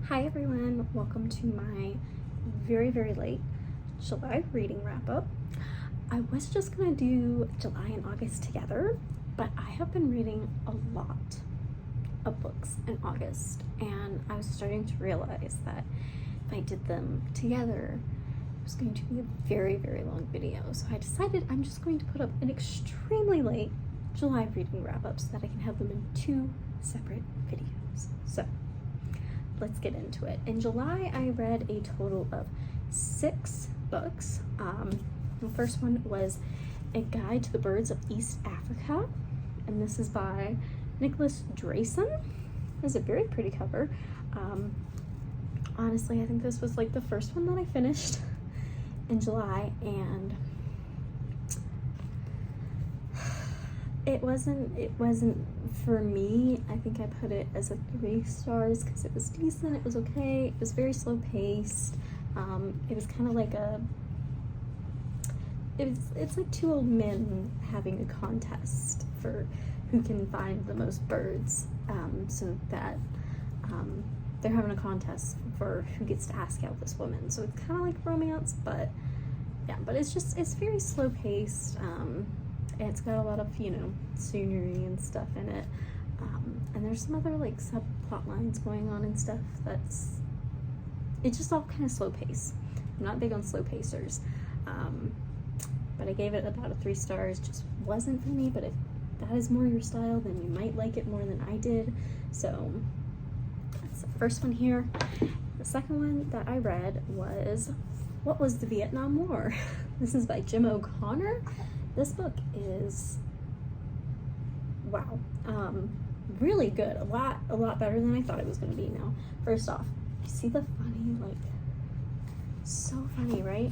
Hi everyone, welcome to my very late July reading wrap up. I was just gonna do July and August together, but I have been reading a lot of books in August, and I was starting to realize that if I did them together, it was going to be a very long video. So I decided I'm just going to put up an extremely late July reading wrap up so that I can have them in 2 separate videos. So let's get into it. In July, I read a total of 6 books. The first one was A Guide to the Birds of East Africa, and this is by Nicholas Drayson. It's a very pretty cover. Honestly, I think this was like the first one that I finished in July, and it wasn't for me. I think I put it as a 3 stars because it was decent, it was okay, it was very slow paced. It was kind of like it's like 2 old men having a contest for who can find the most birds, so that they're having a contest for who gets to ask out this woman. So it's kind of like romance, but yeah, but it's very slow paced. It's got a lot of, scenery and stuff in it. And there's some other like subplot lines going on and stuff it's just all kind of slow pace. I'm not big on slow pacers. But I gave it about a 3 stars. Just wasn't for me, but if that is more your style, then you might like it more than I did. So that's the first one here. The second one that I read was What Was the Vietnam War? This is by Jim O'Connor. This book is, wow, really good. A lot better than I thought it was going to be. Now, first off, you see the funny, like, so funny, right?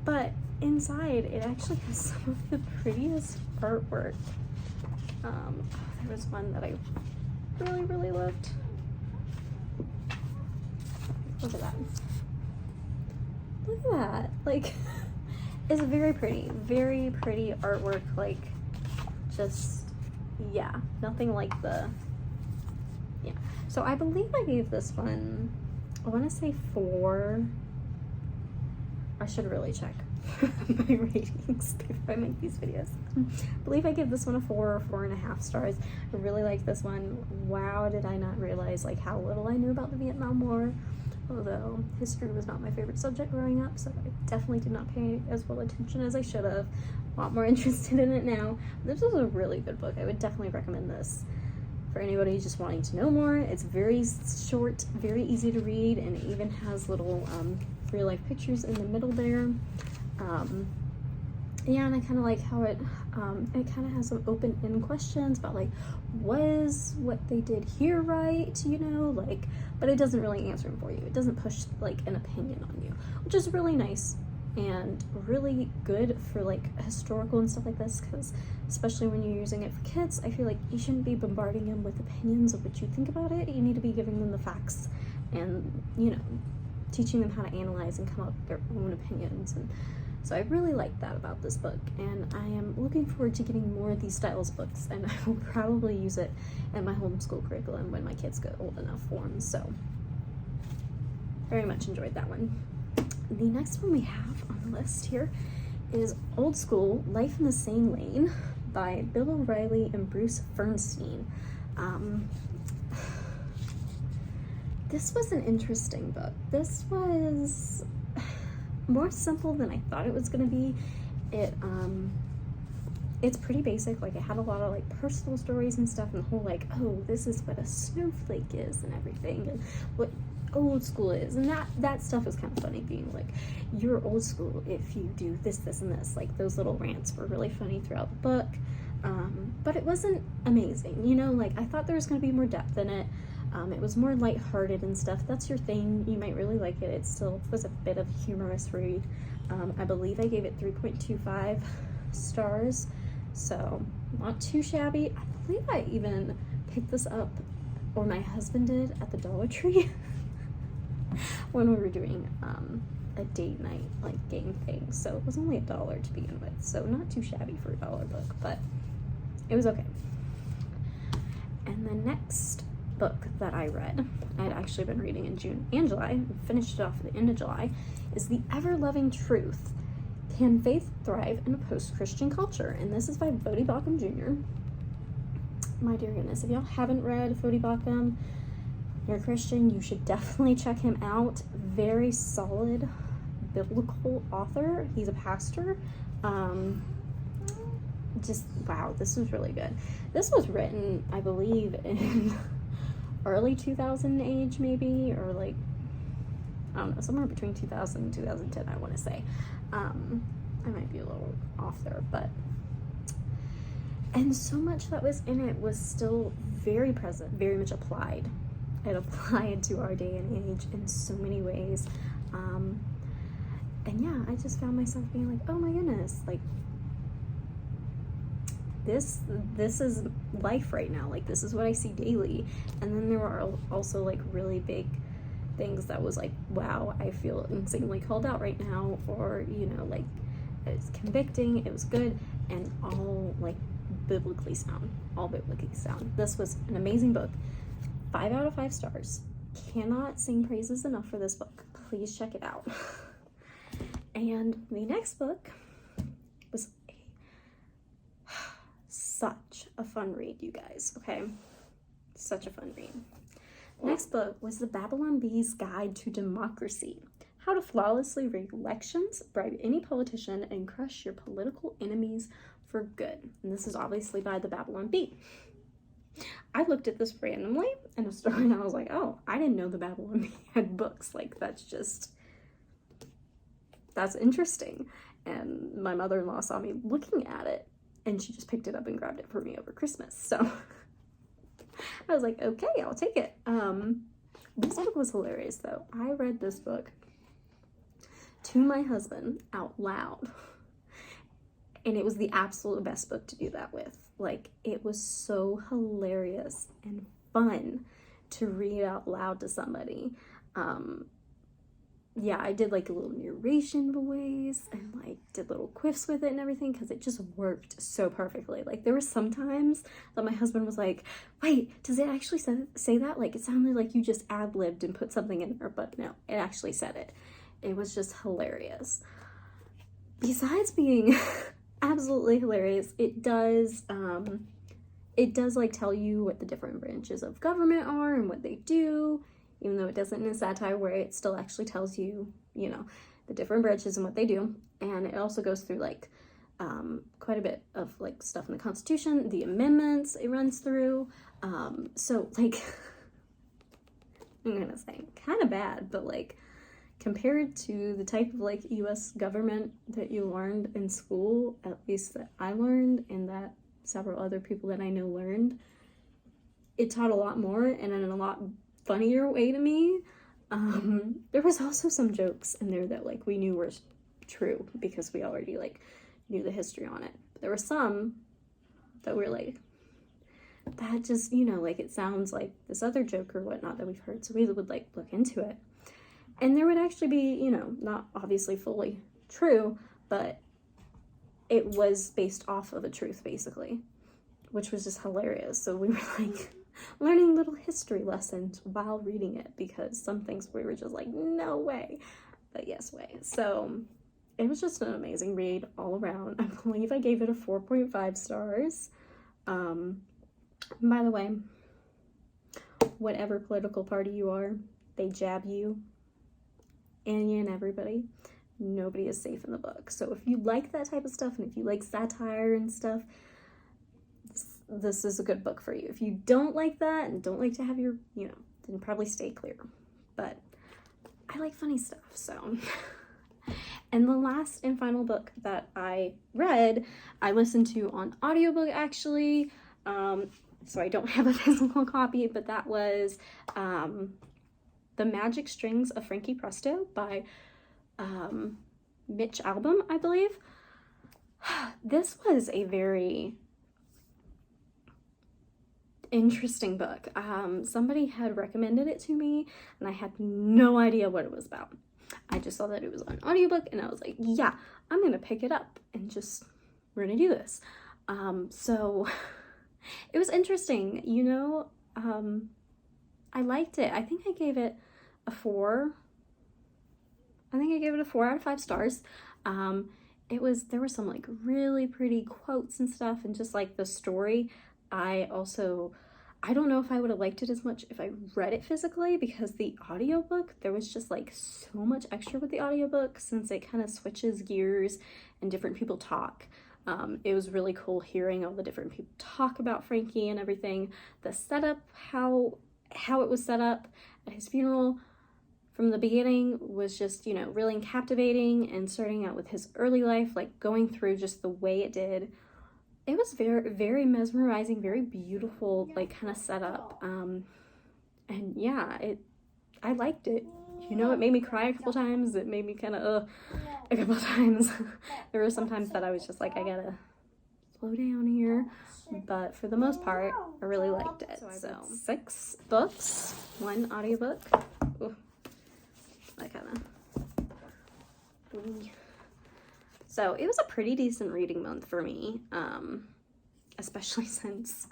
But inside, it actually has some of the prettiest artwork. There was one that I really loved. Look at that. Look at that. Like, it's very pretty artwork. Like, just, yeah, nothing like yeah. So I believe I gave this one, I want to say 4. I should really check my ratings before I make these videos. I believe I gave this one a 4 or 4.5 stars. I really like this one. Wow, did I not realize like how little I knew about the Vietnam War. Although history was not my favorite subject growing up, so I definitely did not pay as well attention as I should have. A lot more interested in it now. This was a really good book. I would definitely recommend this for anybody just wanting to know more. It's very short, very easy to read, and it even has little real life pictures in the middle there. Yeah, and I kind of like how it kind of has some open-end questions about like, was what they did here right, like, but it doesn't really answer them for you. It doesn't push like an opinion on you, which is really nice and really good for like historical and stuff like this, because especially when you're using it for kids, I feel like you shouldn't be bombarding them with opinions of what you think about it. You need to be giving them the facts and, teaching them how to analyze and come up with their own opinions. And so I really like that about this book, and I am looking forward to getting more of these styles books, and I will probably use it in my homeschool curriculum when my kids get old enough for them. So very much enjoyed that one. The next one we have on the list here is Old School: Life in the Sane Lane by Bill O'Reilly and Bruce Fernstein. This was an interesting book. This was more simple than I thought it was going to be. It's pretty basic. Like, it had a lot of like personal stories and stuff, and the whole like, oh, this is what a snowflake is and everything, and what old school is, and that stuff is kind of funny, being like, you're old school if you do this and this. Like, those little rants were really funny throughout the book, but it wasn't amazing, like I thought there was going to be more depth in it. It was more lighthearted and stuff. That's your thing, you might really like it. It still was a bit of a humorous read. I believe I gave it 3.25 stars, so not too shabby. I believe I even picked this up, or my husband did, at the Dollar Tree when we were doing a date night like game thing. So it was only $1 to begin with, so not too shabby for a $1 book, but it was okay. And the next book that I read, I'd actually been reading in June and July, finished it off at the end of July, is The Ever-Loving Truth: Can Faith Thrive in a Post-Christian Culture? And this is by Voddie Baucham Jr. My dear goodness, if y'all haven't read Voddie Baucham, you're a Christian, you should definitely check him out. Very solid biblical author. He's a pastor. Just, wow, this was really good. This was written, I believe, in early 2000 age, maybe, or like, I don't know, somewhere between 2000 and 2010, I want to say. I might be a little off there, but, and so much that was in it was still very present, very much applied. It applied to our day and age in so many ways. And yeah, I just found myself being like, oh my goodness, like, this is life right now. Like, this is what I see daily. And then there were also like really big things that was like, wow, I feel insanely called out right now, or, you know, like, it's convicting, it was good, and all like biblically sound, This was an amazing book. 5 out of 5 stars. Cannot sing praises enough for this book. Please check it out. And the next book was such a fun read, you guys, okay? Such a fun read. Next book was The Babylon Bee's Guide to Democracy: How to Flawlessly Rig Elections, Bribe Any Politician, and Crush Your Political Enemies for Good. And this is obviously by the Babylon Bee. I looked at this randomly in a store and I was like, oh, I didn't know the Babylon Bee had books. Like, that's interesting. And my mother-in-law saw me looking at it and she just picked it up and grabbed it for me over Christmas. So I was like, okay, I'll take it. This book was hilarious though. I read this book to my husband out loud. And it was the absolute best book to do that with. Like, it was so hilarious and fun to read out loud to somebody. Yeah, I did like a little narration voice and like did little quiffs with it and everything because it just worked so perfectly. Like, there were some times that my husband was like, wait, does it actually say that? Like, it sounded like you just ad-libbed and put something in there, but no, it actually said it. It was just hilarious. Besides being absolutely hilarious, it does like tell you what the different branches of government are and what they do, even though it doesn't in a satire way. It still actually tells you, you know, the different branches and what they do. And it also goes through like quite a bit of like stuff in the Constitution, the amendments it runs through. So like, I'm gonna say kind of bad, but like, compared to the type of like US government that you learned in school, at least that I learned and that several other people that I know learned, it taught a lot more and in a lot funnier way to me. There was also some jokes in there that like we knew were true because we already like knew the history on it. But there were some that were like, that just, you know, like it sounds like this other joke or whatnot that we've heard. So we would like look into it. And there would actually be, you know, not obviously fully true, but it was based off of a truth basically, which was just hilarious. So we were like learning little history lessons while reading it because some things we were just like, no way, but yes way. So it was just an amazing read all around. I believe I gave it a 4.5 stars. By the way, whatever political party you are, they jab you and everybody. Nobody is safe in the book. So if you like that type of stuff and if you like satire and stuff, this is a good book for you. If you don't like that and don't like to have your, you know, then probably stay clear. But I like funny stuff, so. And the last and final book that I read, I listened to on audiobook actually. So I don't have a physical copy, but that was The Magic Strings of Frankie Presto by Mitch Albom, I believe. This was a very interesting book. Somebody had recommended it to me and I had no idea what it was about. I just saw that it was on audiobook and I was like, yeah, I'm gonna pick it up and just, we're gonna do this. So it was interesting, you know. I liked it. I think I gave it a 4. I think I gave it a 4 out of 5 stars. There were some like really pretty quotes and stuff, and just like the story. I don't know if I would have liked it as much if I read it physically, because the audiobook, there was just like so much extra with the audiobook, since it kind of switches gears and different people talk. It was really cool hearing all the different people talk about Frankie and everything. The setup, how it was set up at his funeral from the beginning was just, you know, really captivating, and starting out with his early life, like going through just the way it did. It was very, very mesmerizing, very beautiful, like kind of setup. And yeah, I liked it. You know, it made me cry a couple times. It made me kind of a couple times. There were some times that I was just like, I gotta slow down here. But for the most part, I really liked it. So 6 books, 1 audiobook. Ooh, that kind of. So it was a pretty decent reading month for me, especially since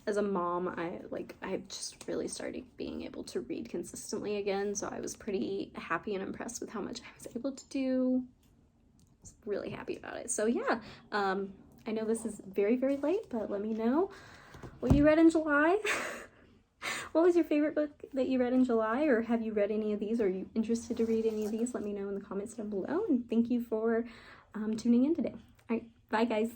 as a mom, I just really started being able to read consistently again. So I was pretty happy and impressed with how much I was able to do. I was really happy about it. So yeah, I know this is very, very late, but let me know what you read in July. What was your favorite book that you read in July, or have you read any of these? Are you interested to read any of these? Let me know in the comments down below, and thank you for tuning in today. All right, bye guys.